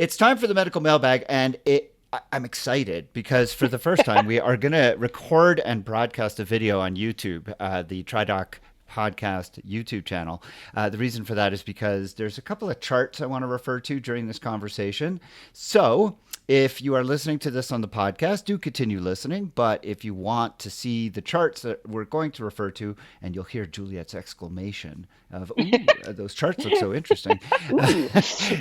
It's time for the medical mailbag, and I'm excited because for the first time we are going to record and broadcast a video on YouTube, the TriDoc podcast YouTube channel. The reason for that is because there's a couple of charts I want to refer to during this conversation. So if you are listening to this on the podcast, do continue listening. But if you want to see the charts that we're going to refer to, and you'll hear Juliet's exclamation of, ooh, those charts look so interesting.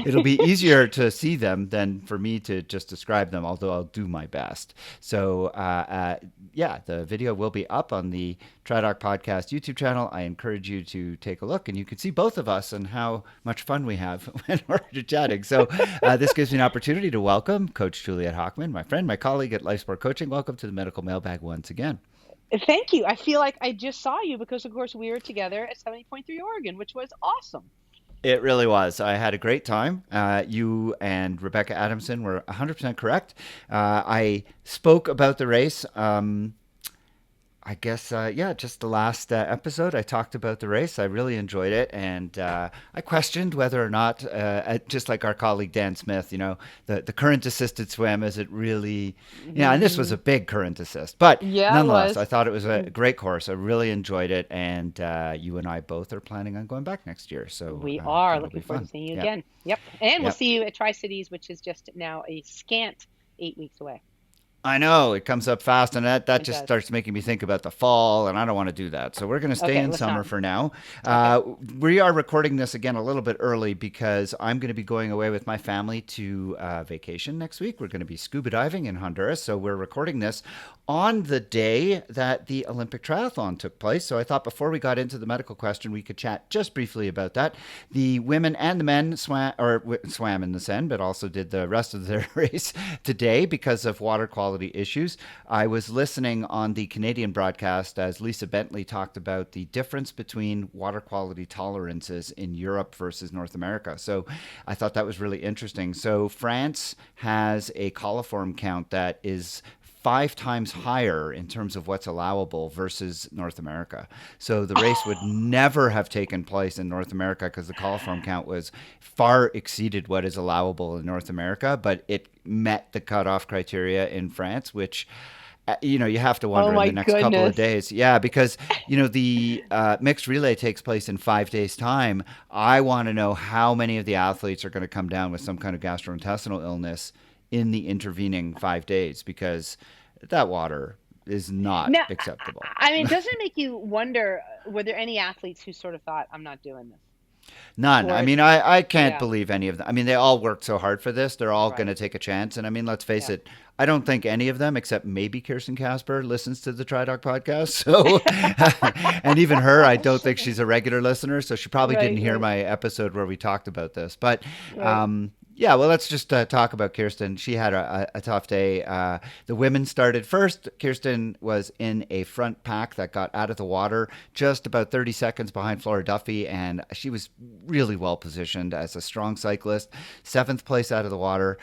It'll be easier to see them than for me to just describe them, although I'll do my best. So, yeah, the video will be up on the TriDoc Podcast YouTube channel. I encourage you to take a look, and you can see both of us and how much fun we have when we're chatting. So this gives me an opportunity to welcome Coach Juliet Hockman, my friend, my colleague at Life Sport Coaching. Welcome to the Medical Mailbag once again. Thank you. I feel like I just saw you because, of course, we were together at 70.3 Oregon, which was awesome. It really was. I had a great time. You and Rebecca Adamson were 100% correct. I spoke about the race. I guess, yeah, just the last episode, I talked about the race. I really enjoyed it. And I questioned whether or not, just like our colleague Dan Smith, the current assisted swim, is it really, and this was a big current assist. But Yeah, it nonetheless, was. I thought it was a great course. I really enjoyed it. And you and I both are planning on going back next year. So We are that'll be looking forward to fun. seeing you Yeah. again. Yep. And we'll Yeah. see you at Tri-Cities, which is just now a scant 8 weeks away. I know it comes up fast, and that It just does. starts making me think about the fall, and I don't want to do that. So we're going to stay Okay, in let's summer not. for now. Okay. We are recording this again a little bit early because I'm going to be going away with my family to vacation next week. We're going to be scuba diving in Honduras, so we're recording this on the day that the Olympic triathlon took place. So I thought before we got into the medical question, we could chat just briefly about that. The women and the men swam in the Seine, but also did the rest of their race today because of water quality issues. I was listening on the Canadian broadcast as Lisa Bentley talked about the difference between water quality tolerances in Europe versus North America. So I thought that was really interesting. So France has a coliform count that is 5 times higher in terms of what's allowable versus North America. So the race would never have taken place in North America because the coliform count was far exceeded what is allowable in North America, but it met the cutoff criteria in France, which you have to Oh wonder in my the next couple of goodness. days. Yeah, because, the mixed relay takes place in 5 days' time. I want to know how many of the athletes are going to come down with some kind of gastrointestinal illness in the intervening 5 days because that water is not Now, acceptable. I mean, doesn't it make you wonder, were there any athletes who sort of thought, I'm not doing this? None. I Or, mean, I can't yeah, believe any of them. I mean, they all worked so hard for this. They're all going right. to take a chance. And I mean, let's face Yeah. it, I don't think any of them, except maybe Kirsten Casper, listens to the TriDoc podcast. So, and even her, I don't think she's a regular listener. So she probably didn't Right, hear right, my episode where we talked about this. But right. yeah, well, let's just talk about Kirsten. She had a tough day. The women started first. Kirsten was in a front pack that got out of the water just about 30 seconds behind Flora Duffy, and she was really well positioned as a strong cyclist. 7th place out of the water.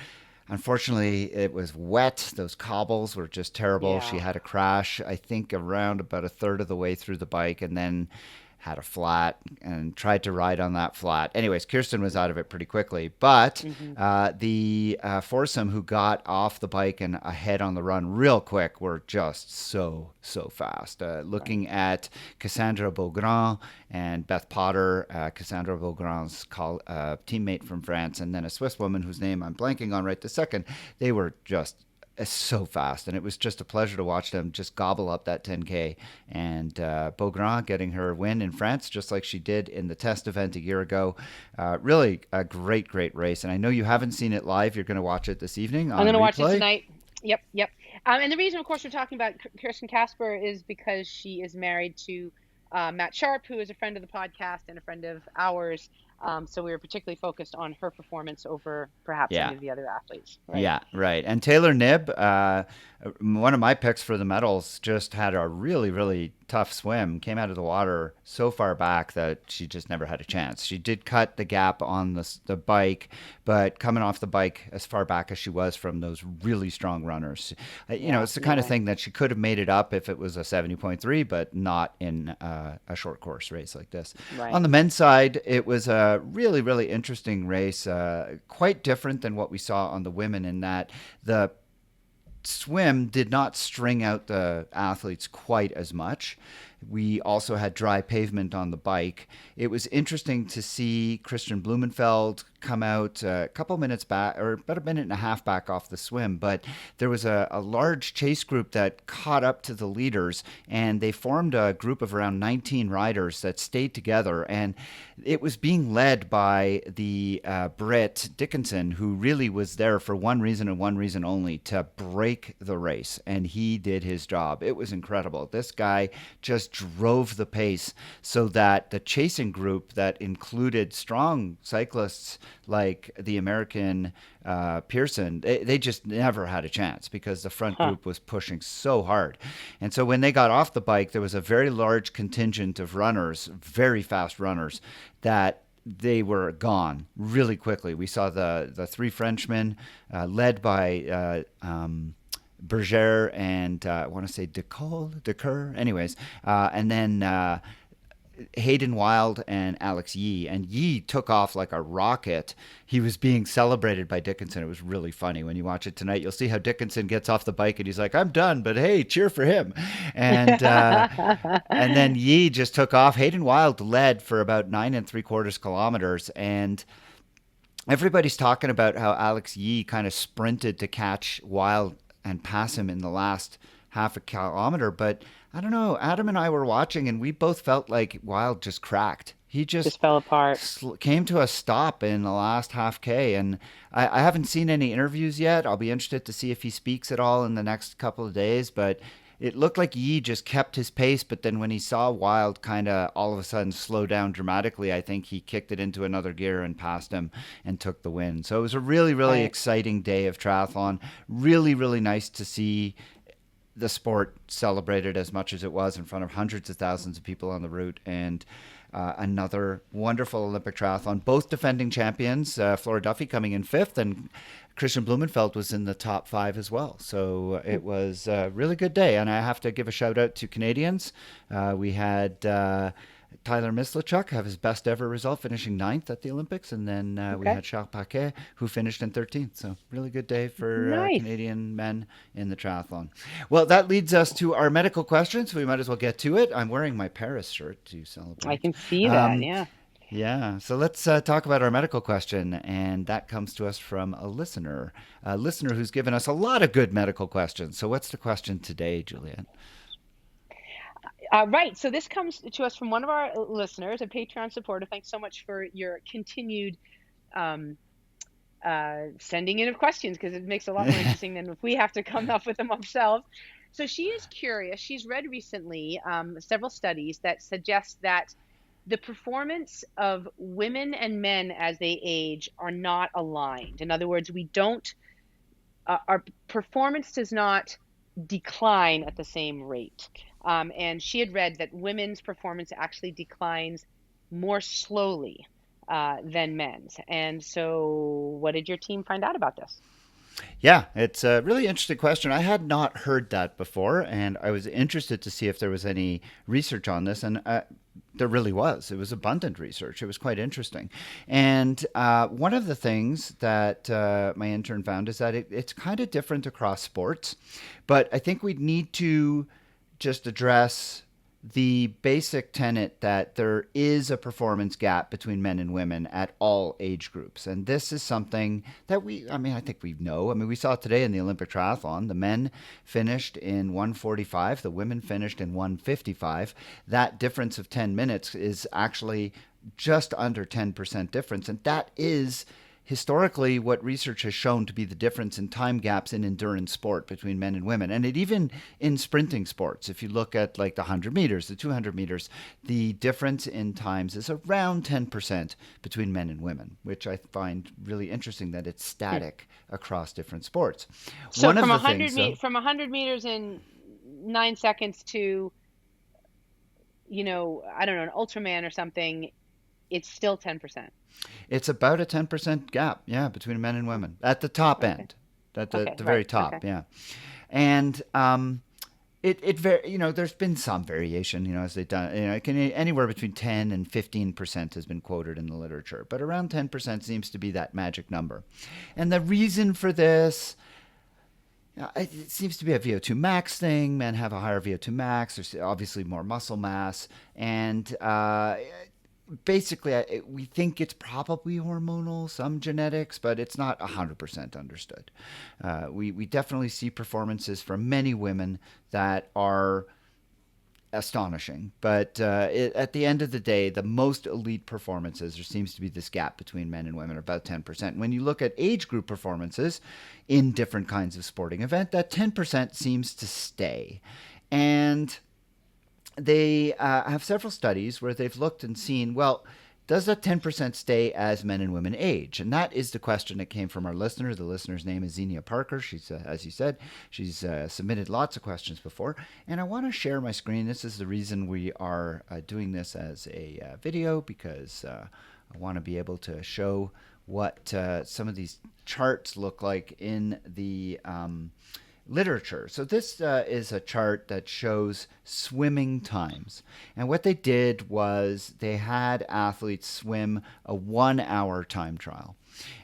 Unfortunately, it was wet. Those cobbles were just terrible. She Yeah. had a crash, I think, around about a third of the way through the bike, and then had a flat and tried to ride on that flat. Anyways, Kirsten was out of it pretty quickly. But Hmm. the foursome who got off the bike and ahead on the run real quick were just so fast. Right. Looking at Cassandra Beaugrand and Beth Potter, Cassandra Beaugrand's teammate from France, and then a Swiss woman whose name I'm blanking on right this second, they were just so fast, and it was just a pleasure to watch them just gobble up that 10K. And Beaugrand getting her win in France, just like she did in the test event a year ago. Really a great race. And I know you haven't seen it live. You're going to watch it this evening I'm on going to watch it replay. tonight. Yep, yep. And the reason, of course, we're talking about Kirsten Casper is because she is married to Matt Sharp, who is a friend of the podcast and a friend of ours. So we were particularly focused on her performance over perhaps Yeah. any of the other athletes, right? Yeah, right. And Taylor Knibb, one of my picks for the medals, just had a really tough swim. Came out of the water so far back that she just never had a chance. She did cut the gap on the bike, but coming off the bike as far back as she was from those really strong runners, Yeah, it's the no kind of way. thing that she could have made it up if it was a 70.3, but not in a short course race like this. On Right. the men's side, it was a a really, really interesting race, quite different than what we saw on the women in that the swim did not string out the athletes quite as much. We also had dry pavement on the bike. It was interesting to see Christian Blumenfeld come out a couple minutes back, or about a minute and a half back off the swim. But there was a large chase group that caught up to the leaders, and they formed a group of around 19 riders that stayed together. And it was being led by the Brit Dickinson, who really was there for one reason and one reason only, to break the race. And he did his job. It was incredible. This guy just drove the pace so that the chasing group that included strong cyclists like the American Pearson, they just never had a chance because the front group was pushing so hard. And so when they got off the bike, there was a very large contingent of runners, very fast runners, that they were gone really quickly. We saw the three Frenchmen led by Berger and I want to say Decour, anyways, and then Hayden Wild and Alex Yee. And Yee took off like a rocket. He was being celebrated by Dickinson. It was really funny. When you watch it tonight, you'll see how Dickinson gets off the bike and he's like, I'm done, but hey, cheer for him. And then Yee just took off. Hayden Wild led for about 9.75 kilometers. And everybody's talking about how Alex Yee kind of sprinted to catch Wild and pass him in the last half a kilometer. But I don't know. Adam and I were watching, and we both felt like Wild just cracked. He Just fell apart. came to a stop in the last half K. And I haven't seen any interviews yet. I'll be interested to see if he speaks at all in the next couple of days. But it looked like Yee just kept his pace. But then when he saw Wild kind of all of a sudden slow down dramatically, I think he kicked it into another gear and passed him and took the win. So it was a really, really Right. exciting day of triathlon. Really, really nice to see the sport celebrated as much as it was in front of hundreds of thousands of people on the route. And another wonderful Olympic triathlon. Both defending champions, Flora Duffy coming in fifth, and Christian Blumenfeld was in the top five as well. So it was a really good day. And I have to give a shout out to Canadians. We had Tyler Mislachuk have his best ever result, finishing ninth at the Olympics. And then we Okay. had Charles Paquet, who finished in 13th. So really good day for Nice. Canadian men in the triathlon. Well, that leads us to our medical questions. We might as well get to it. I'm wearing my Paris shirt to I celebrate. can see that. Um, Yeah. yeah, so let's talk about our medical question, and that comes to us from a listener who's given us a lot of good medical questions. So, what's the question today, Juliet? Right. So this comes to us from one of our listeners, a Patreon supporter. Thanks so much for your continued um, sending in of questions because it makes it a lot more interesting than if we have to come up with them ourselves. So she is curious. She's read recently several studies that suggest that the performance of women and men as they age are not aligned. In other words, we don't, our performance does not decline at the same rate. And she had read that women's performance actually declines more slowly than men's. And so, what did your team find out about this? Yeah, it's a really interesting question. I had not heard that before, and I was interested to see if there was any research on this, and there really was. It was abundant research. It was quite interesting. And one of the things that my intern found is that it's kind of different across sports, but I think we need to just address the basic tenet that there is a performance gap between men and women at all age groups. And this is something that I think we know. I mean, we saw it today in the Olympic triathlon. The men finished in 1:45, the women finished in 1:55. That difference of 10 minutes is actually just under 10% difference. And that is historically what research has shown to be the difference in time gaps in endurance sport between men and women. And it even in sprinting sports, if you look at like the 100 meters, the 200 meters, the difference in times is around 10% between men and women, which I find really interesting that it's static across different sports. So One of from the things, though, from 100 meters in 9 seconds to, I don't know, an Ultraman or something, it's still 10%. it's about a 10% gap, yeah, between men and women at the top Okay. end, at the Okay. very Right. Okay. top, yeah. And there's been some variation, as they've done, it can anywhere between 10 and 15% has been quoted in the literature, but around 10% seems to be that magic number. And the reason for this, it seems to be a VO2 max thing. Men have a higher VO2 max. There's obviously more muscle mass. And basically, we think it's probably hormonal, some genetics, but it's not 100% understood. We definitely see performances from many women that are astonishing. But at the end of the day, the most elite performances, there seems to be this gap between men and women, about 10%. When you look at age group performances in different kinds of sporting event, that 10% seems to stay. And they have several studies where they've looked and seen, well, does that 10% stay as men and women age? And that is the question that came from our listener. The listener's name is Xenia Parker. She's, as you said, she's submitted lots of questions before. And I want to share my screen. This is the reason we are doing this as a video, because I want to be able to show what some of these charts look like in the literature. So this is a chart that shows swimming times. And what they did was they had athletes swim a 1 hour time trial.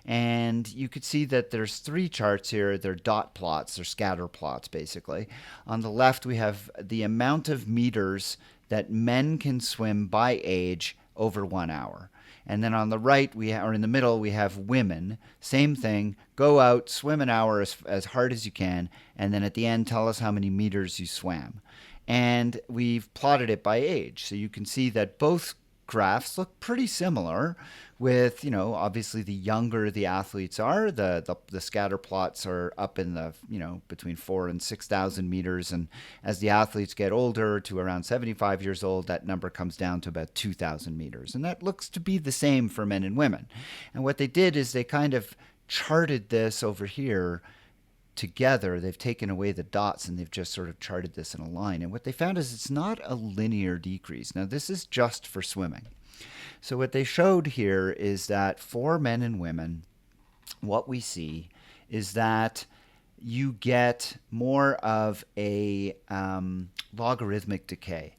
And you could see that there's three charts here. They're dot plots, they're scatter plots, basically. On the left, we have the amount of meters that men can swim by age over 1 hour. And then on the right, or in the middle, we have women. Same thing. Go out, swim an hour as hard as you can, and then at the end, tell us how many meters you swam. And we've plotted it by age. So you can see that both graphs look pretty similar, with, obviously the younger the athletes are, the scatter plots are up in the, between 4,000 and 6,000 meters. And as the athletes get older, to around 75 years old, that number comes down to about 2,000 meters. And that looks to be the same for men and women. And what they did is they kind of charted this over here together. They've taken away the dots and they've just sort of charted this in a line. And what they found is it's not a linear decrease. Now, this is just for swimming. So what they showed here is that for men and women, what we see is that you get more of a logarithmic decay.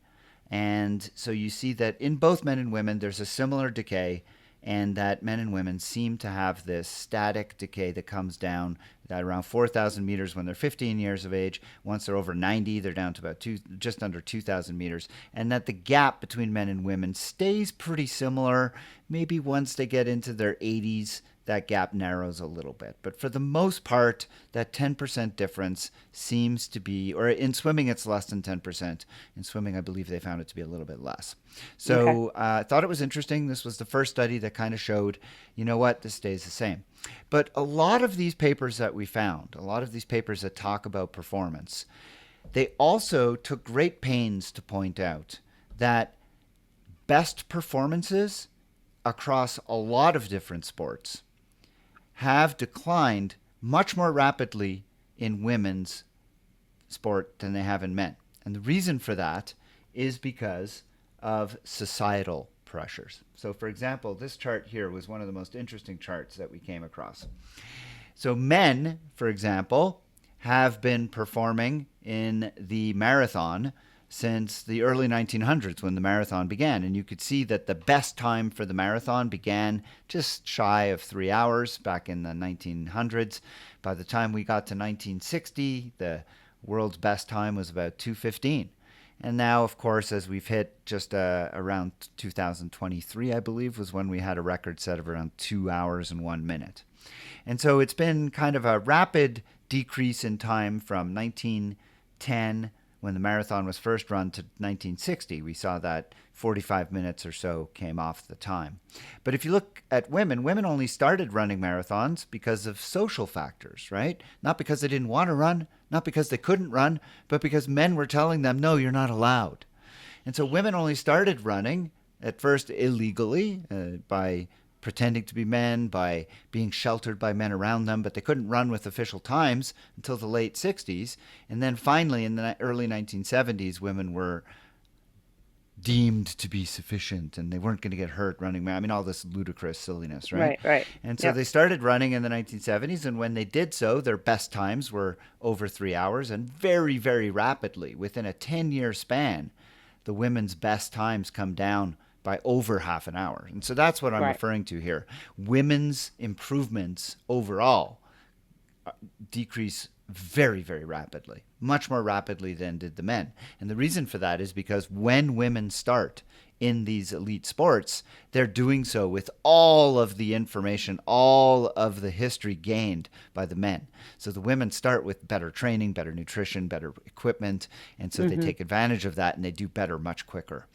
And so you see that in both men and women, there's a similar decay, and that men and women seem to have this static decay that comes down at around 4,000 meters when they're 15 years of age. Once they're over 90, they're down to about just under 2,000 meters. And that the gap between men and women stays pretty similar. Maybe once they get into their 80s, that gap narrows a little bit. But for the most part, that 10% difference seems to be, or in swimming, it's less than 10%. In swimming, I believe they found it to be a little bit less. So I thought it was interesting. This was the first study that kind of showed, this stays the same. But a lot of these papers that we found, a lot of these papers that talk about performance, they also took great pains to point out that best performances across a lot of different sports have declined much more rapidly in women's sport than they have in men. And the reason for that is because of societal pressures. So, for example, this chart here was one of the most interesting charts that we came across. So men, for example, have been performing in the marathon since the early 1900s, when the marathon began. And you could see that the best time for the marathon began just shy of 3 hours back in the 1900s. By the time we got to 1960, the world's best time was about 2:15. And now, of course, as we've hit just around 2023, I believe, was when we had a record set of around 2 hours and 1 minute. And so it's been kind of a rapid decrease in time from 1910, when the marathon was first run, to 1960. We saw that 45 minutes or so came off the time. But if you look at women, women only started running marathons because of social factors, right? Not because they didn't want to run, not because they couldn't run, but because men were telling them, no, you're not allowed. And so women only started running, at first illegally, by pretending to be men, by being sheltered by men around them, but they couldn't run with official times until the late 60s. And then finally, in the early 1970s, women were deemed to be sufficient and they weren't going to get hurt running. I mean, all this ludicrous silliness, right? Right, right. And so Yep. they started running in the 1970s. And when they did so, their best times were over 3 hours and very, very rapidly, within a 10-year span, the women's best times come down by over half an hour. And so that's what I'm Right. referring to here. Women's improvements overall decrease very, very rapidly, much more rapidly than did the men. And the reason for that is because when women start in these elite sports, they're doing so with all of the information, all of the history gained by the men. So the women start with better training, better nutrition, better equipment, and so they Hmm. take advantage of that and they do better much quicker.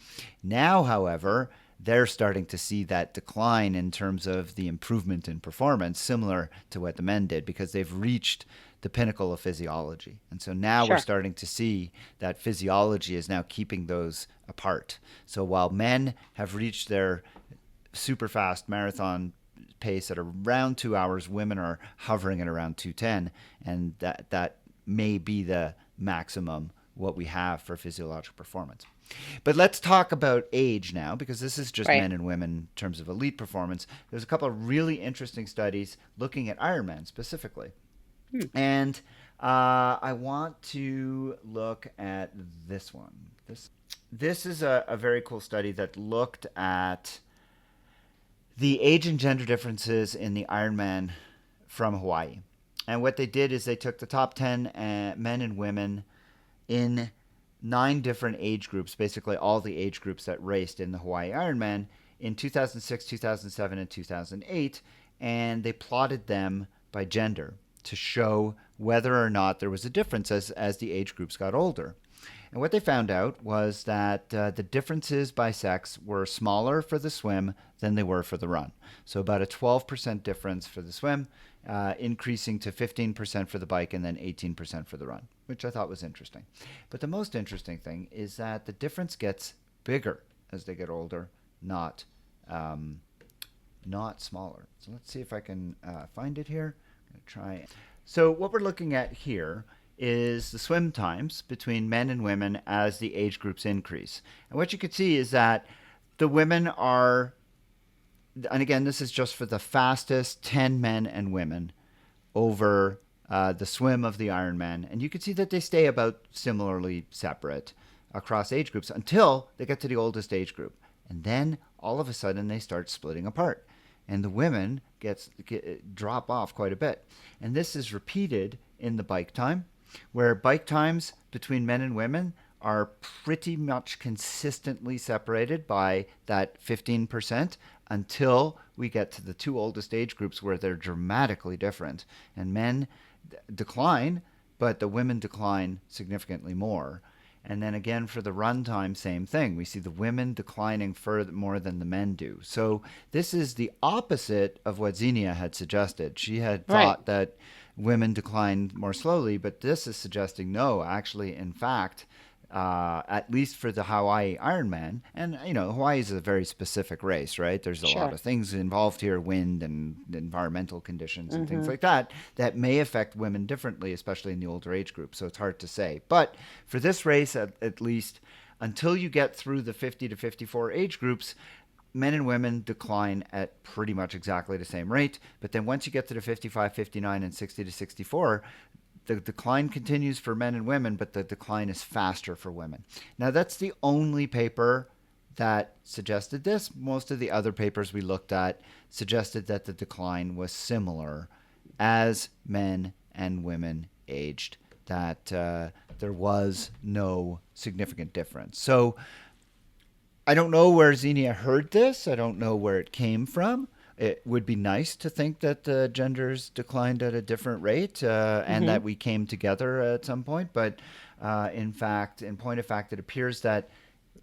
Now, however, they're starting to see that decline in terms of the improvement in performance, similar to what the men did, because they've reached the pinnacle of physiology. And so now we're Sure. starting to see that physiology is now keeping those apart. So while men have reached their super fast marathon pace at around 2 hours, women are hovering at around 2:10, and that may be the maximum what we have for physiological performance. But let's talk about age now, because this is just Right. men and women in terms of elite performance. There's a couple of really interesting studies looking at Ironman specifically. Hmm. And I want to look at this one. This is a very cool study that looked at the age and gender differences in the Ironman from Hawaii. And what they did is they took the top 10 men and women in 9 different age groups, basically all the age groups that raced in the Hawaii Ironman in 2006, 2007, and 2008, and they plotted them by gender to show whether or not there was a difference as the age groups got older. And what they found out was that the differences by sex were smaller for the swim than they were for the run. So about a 12% difference for the swim, increasing to 15% for the bike, and then 18% for the run, which I thought was interesting. But the most interesting thing is that the difference gets bigger as they get older, not um, not smaller. So let's see if I can find it here. I'm going to try. So what we're looking at here is the swim times between men and women as the age groups increase. And what you can see is that the women are, and again, this is just for the fastest 10 men and women over the swim of the Ironman. And you can see that they stay about similarly separate across age groups until they get to the oldest age group. And then all of a sudden they start splitting apart. And the women drop off quite a bit. And this is repeated in the bike time, where bike times between men and women are pretty much consistently separated by that 15% until we get to the two oldest age groups where they're dramatically different. And men decline, but the women decline significantly more. And then again for the run time, same thing. We see the women declining further more than the men do. So this is the opposite of what Xenia had suggested. She had Right. thought that women declined more slowly, but this is suggesting no, actually, in fact, at least for the Hawaii Ironman, and Hawaii is a very specific race, right? There's a lot Sure. of things involved here, wind and environmental conditions and things Hmm. like that, that may affect women differently, especially in the older age group. So it's hard to say. But for this race, at least, until you get through the 50 to 54 age groups, men and women decline at pretty much exactly the same rate. But then once you get to the 55, 59, and 60 to 64, the decline continues for men and women, but the decline is faster for women. Now, that's the only paper that suggested this. Most of the other papers we looked at suggested that the decline was similar as men and women aged, that there was no significant difference. So I don't know where Xenia heard this. I don't know where it came from. It would be nice to think that the genders declined at a different rate and Hmm. that we came together at some point. But in fact, in point of fact, it appears that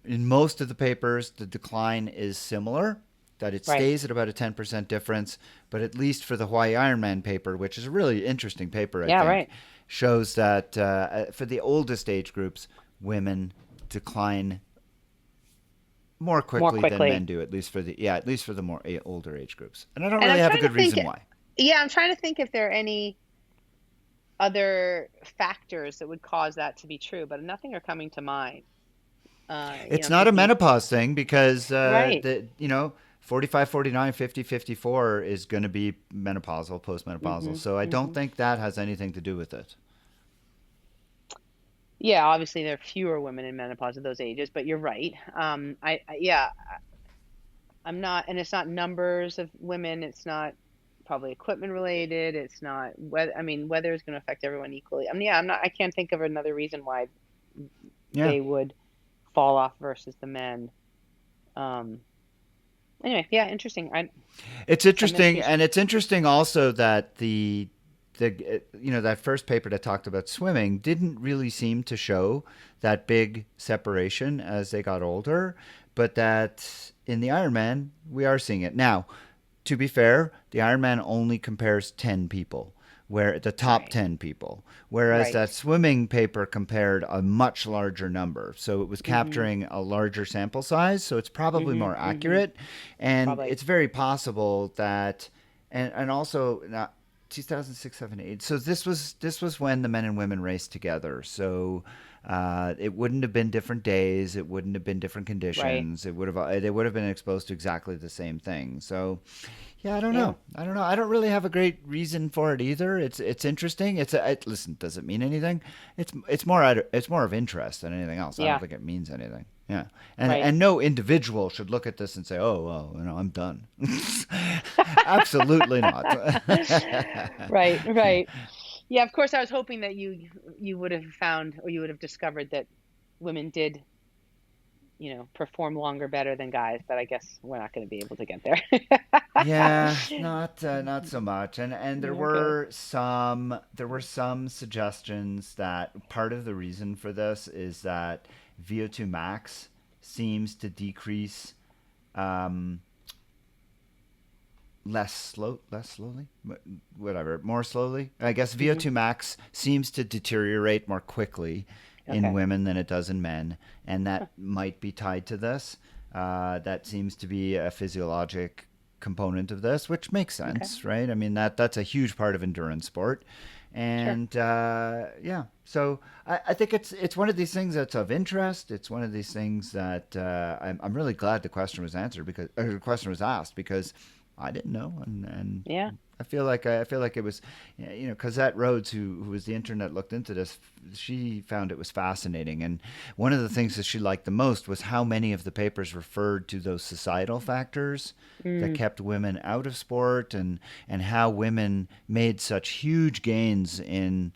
in most of the papers, the decline is similar, that it Right. stays at about a 10% difference. But at least for the Hawaii Ironman paper, which is a really interesting paper, I Yeah. think, Right. shows that for the oldest age groups, women decline more More quickly than men quickly. do, at least for the more older age groups. And I don't And really I'm have a trying to good think. reason why. Yeah, I'm trying to think if there are any other factors that would cause that to be true, but nothing are coming to mind. It's not a 50, menopause thing because right. 45, 49, 50, 54 is going to be menopausal, postmenopausal. Hmm. So I don't Hmm. think that has anything to do with it. Yeah, obviously there are fewer women in menopause at those ages, but you're right. Yeah, I'm not, and it's not numbers of women. It's not probably equipment related. It's not weather. I mean, weather is going to affect everyone equally. I mean, yeah, I'm not. I can't think of another reason why Yeah. they would fall off versus the men. Um, anyway, yeah, interesting. It's Some interesting, menstruation. and it's interesting also that that first paper that talked about swimming didn't really seem to show that big separation as they got older, but that in the Ironman we are seeing it now. To be fair, the Ironman only compares 10 people, where the top Right, 10 people, whereas right. that swimming paper compared a much larger number. So it was Mhm, capturing a larger sample size, so it's probably mhm, more mhm. accurate. And Probably. it's very possible that, and also, not, 2006, 7, 8. So this was when the men and women raced together. So it wouldn't have been different days. It wouldn't have been different Right. conditions. It would have they would have been exposed to exactly the same thing. So yeah, I don't Yeah. know. I don't know. I don't really have a great reason for it either. It's interesting. Listen. Does it mean anything? It's more of interest than anything else. I don't Yeah. think it means anything. Yeah, Right. and no individual should look at this and say, "Oh, well, I'm done." Absolutely not. Right. Right. Yeah. Of course, I was hoping that you would have found or you would have discovered that women did, perform longer better than guys, but I guess we're not going to be able to get there. Yeah, not so much. And Okay. there were some suggestions that part of the reason for this is that VO2 max seems to decrease um, less slowly, whatever, more slowly. I guess Hmm. VO2 max seems to deteriorate more quickly in Okay. women than it does in men, and that might be tied to this. That seems to be a physiologic component of this, which makes Okay. sense, right? I mean that's a huge part of endurance sport, Sure. and yeah. So I think it's one of these things that's of interest. It's one of these things that I'm really glad the question was answered because or the question was asked because I didn't know, and Yeah. I feel like it was, Cosette Rhodes, who was the intern that looked into this, she found it was fascinating, and one of the things that she liked the most was how many of the papers referred to those societal factors that Mm. kept women out of sport, and how women made such huge gains in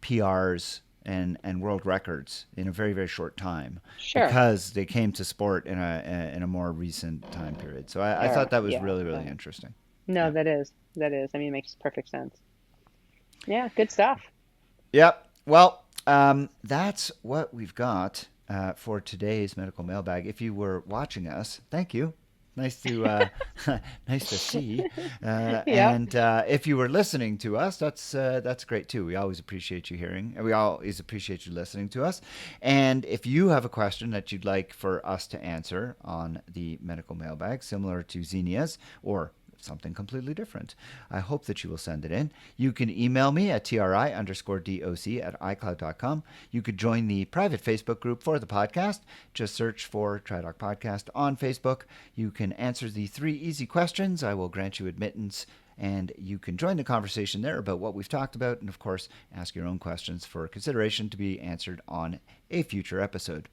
PRs and world records in a very very short time Sure. because they came to sport in a more recent time period. So I thought Sure. that was Yeah. really really Yeah. interesting. No, Yeah. that is. That is. I mean, it makes perfect sense. Yeah. Good stuff. Yep. Well, that's what we've got for today's medical mailbag. If you were watching us, thank you. Nice to nice to see. Yep. And if you were listening to us, that's great too. We always appreciate you hearing. We always appreciate you listening to us. And if you have a question that you'd like for us to answer on the medical mailbag, similar to Xenia's, or something completely different, I hope that you will send it in. You can email me at tri_doc@icloud.com. You could join the private Facebook group for the podcast. Just search for TriDoc Podcast on Facebook. You can answer the 3 easy questions. I will grant you admittance, and you can join the conversation there about what we've talked about, and of course, ask your own questions for consideration to be answered on a future episode.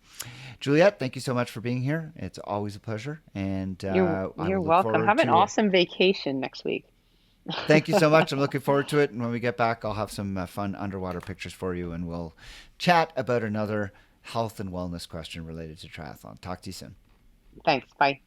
Juliet, thank you so much for being here. It's always a pleasure, and I You're will look welcome. forward Have an to it. awesome vacation next week. Thank you so much. I'm looking forward to it. And when we get back, I'll have some fun underwater pictures for you, and we'll chat about another health and wellness question related to triathlon. Talk to you soon. Thanks. Bye.